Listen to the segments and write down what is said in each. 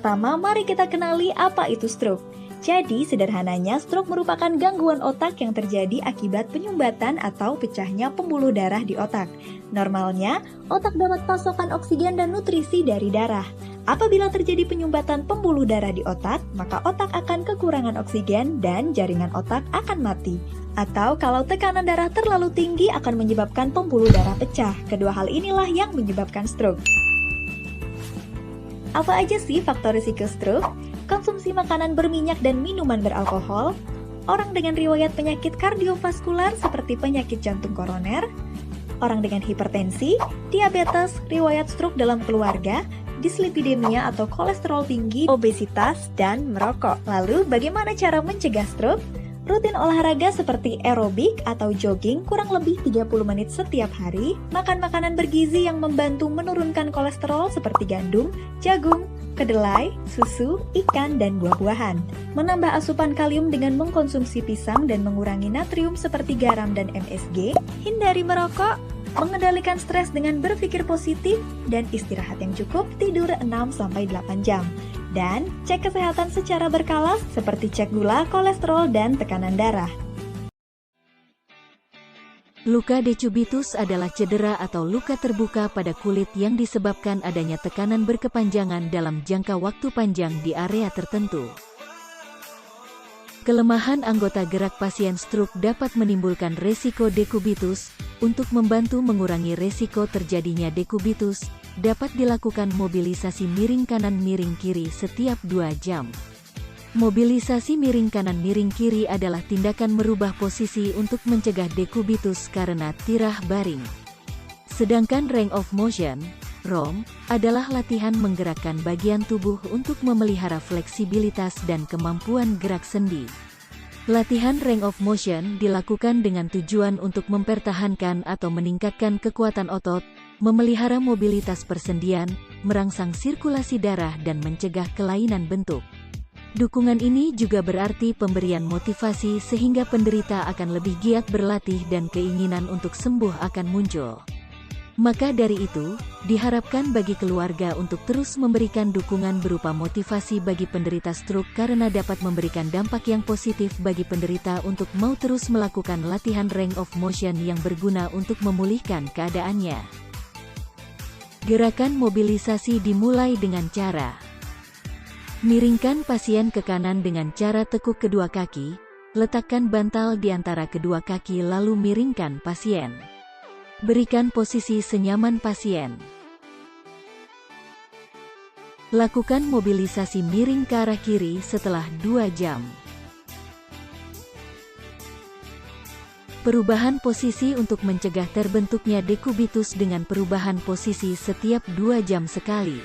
Pertama, mari kita kenali apa itu stroke. Jadi, sederhananya, stroke merupakan gangguan otak yang terjadi akibat penyumbatan atau pecahnya pembuluh darah di otak. Normalnya, otak dapat pasokan oksigen dan nutrisi dari darah. Apabila terjadi penyumbatan pembuluh darah di otak, maka otak akan kekurangan oksigen dan jaringan otak akan mati. Atau kalau tekanan darah terlalu tinggi akan menyebabkan pembuluh darah pecah. Kedua hal inilah yang menyebabkan stroke. Apa aja sih faktor risiko stroke? Konsumsi makanan berminyak dan minuman beralkohol, orang dengan riwayat penyakit kardiovaskular seperti penyakit jantung koroner, orang dengan hipertensi, diabetes, riwayat stroke dalam keluarga, dislipidemia atau kolesterol tinggi, obesitas, dan merokok. Lalu, bagaimana cara mencegah stroke? Rutin olahraga seperti aerobik atau jogging kurang lebih 30 menit setiap hari, makan makanan bergizi yang membantu menurunkan kolesterol seperti gandum, jagung, kedelai, susu, ikan, dan buah-buahan. Menambah asupan kalium dengan mengkonsumsi pisang dan mengurangi natrium seperti garam dan MSG, hindari merokok, mengendalikan stres dengan berpikir positif, dan istirahat yang cukup, tidur 6-8 jam. Dan cek kesehatan secara berkala seperti cek gula, kolesterol, dan tekanan darah. Luka decubitus adalah cedera atau luka terbuka pada kulit yang disebabkan adanya tekanan berkepanjangan dalam jangka waktu panjang di area tertentu. Kelemahan anggota gerak pasien stroke dapat menimbulkan resiko dekubitus. Untuk membantu mengurangi resiko terjadinya dekubitus, dapat dilakukan mobilisasi miring kanan miring kiri setiap 2 jam. Mobilisasi miring kanan miring kiri adalah tindakan merubah posisi untuk mencegah dekubitus karena tirah baring. Sedangkan range of motion, ROM, adalah latihan menggerakkan bagian tubuh untuk memelihara fleksibilitas dan kemampuan gerak sendi. Latihan range of motion dilakukan dengan tujuan untuk mempertahankan atau meningkatkan kekuatan otot, memelihara mobilitas persendian, merangsang sirkulasi darah dan mencegah kelainan bentuk. Dukungan ini juga berarti pemberian motivasi sehingga penderita akan lebih giat berlatih dan keinginan untuk sembuh akan muncul. Maka dari itu, diharapkan bagi keluarga untuk terus memberikan dukungan berupa motivasi bagi penderita stroke karena dapat memberikan dampak yang positif bagi penderita untuk mau terus melakukan latihan range of motion yang berguna untuk memulihkan keadaannya. Gerakan mobilisasi dimulai dengan cara miringkan pasien ke kanan dengan cara tekuk kedua kaki, letakkan bantal di antara kedua kaki lalu miringkan pasien. Berikan posisi senyaman pasien. Lakukan mobilisasi miring ke arah kiri setelah 2 jam. Perubahan posisi untuk mencegah terbentuknya dekubitus dengan perubahan posisi setiap 2 jam sekali.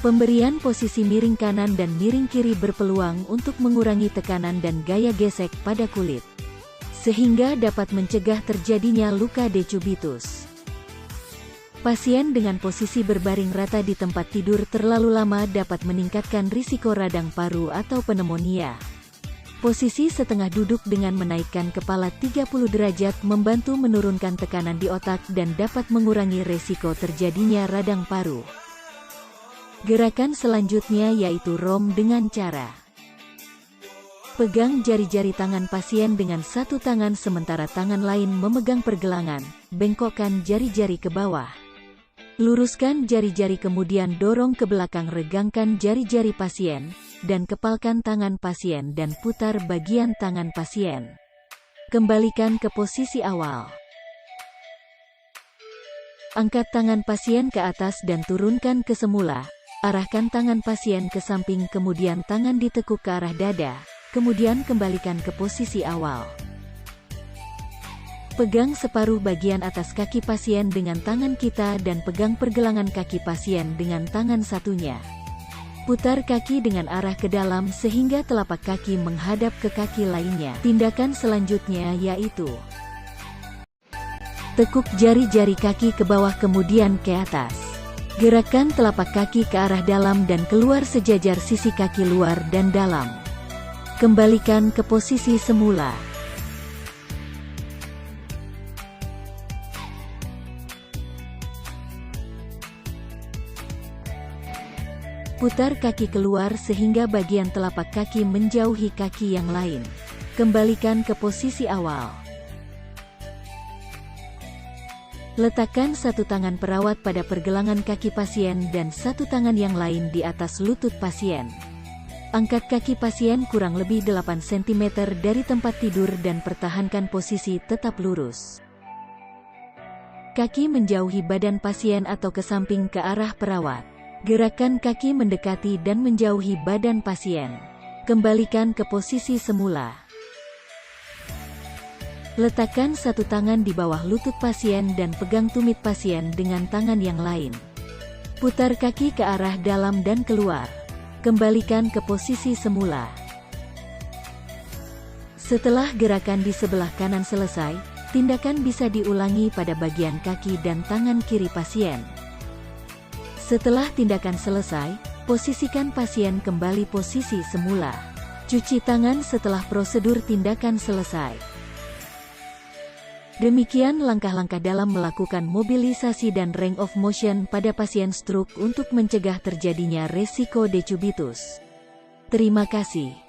Pemberian posisi miring kanan dan miring kiri berpeluang untuk mengurangi tekanan dan gaya gesek pada kulit, sehingga dapat mencegah terjadinya luka decubitus. Pasien dengan posisi berbaring rata di tempat tidur terlalu lama dapat meningkatkan risiko radang paru atau pneumonia. Posisi setengah duduk dengan menaikkan kepala 30 derajat membantu menurunkan tekanan di otak dan dapat mengurangi risiko terjadinya radang paru. Gerakan selanjutnya yaitu ROM dengan cara pegang jari-jari tangan pasien dengan satu tangan sementara tangan lain memegang pergelangan, bengkokkan jari-jari ke bawah. Luruskan jari-jari kemudian dorong ke belakang, regangkan jari-jari pasien, dan kepalkan tangan pasien dan putar bagian tangan pasien. Kembalikan ke posisi awal. Angkat tangan pasien ke atas dan turunkan ke semula. Arahkan tangan pasien ke samping kemudian tangan ditekuk ke arah dada. Kemudian kembalikan ke posisi awal. Pegang separuh bagian atas kaki pasien dengan tangan kita dan pegang pergelangan kaki pasien dengan tangan satunya. Putar kaki dengan arah ke dalam sehingga telapak kaki menghadap ke kaki lainnya. Tindakan selanjutnya yaitu tekuk jari-jari kaki ke bawah kemudian ke atas. Gerakan telapak kaki ke arah dalam dan keluar sejajar sisi kaki luar dan dalam. Kembalikan ke posisi semula. Putar kaki keluar sehingga bagian telapak kaki menjauhi kaki yang lain. Kembalikan ke posisi awal. Letakkan satu tangan perawat pada pergelangan kaki pasien dan satu tangan yang lain di atas lutut pasien. Angkat kaki pasien kurang lebih 8 cm dari tempat tidur dan pertahankan posisi tetap lurus. Kaki menjauhi badan pasien atau ke samping ke arah perawat. Gerakan kaki mendekati dan menjauhi badan pasien. Kembalikan ke posisi semula. Letakkan satu tangan di bawah lutut pasien dan pegang tumit pasien dengan tangan yang lain. Putar kaki ke arah dalam dan keluar. Kembalikan ke posisi semula. Setelah gerakan di sebelah kanan selesai, tindakan bisa diulangi pada bagian kaki dan tangan kiri pasien. Setelah tindakan selesai, posisikan pasien kembali posisi semula. Cuci tangan setelah prosedur tindakan selesai. Demikian langkah-langkah dalam melakukan mobilisasi dan range of motion pada pasien stroke untuk mencegah terjadinya resiko decubitus. Terima kasih.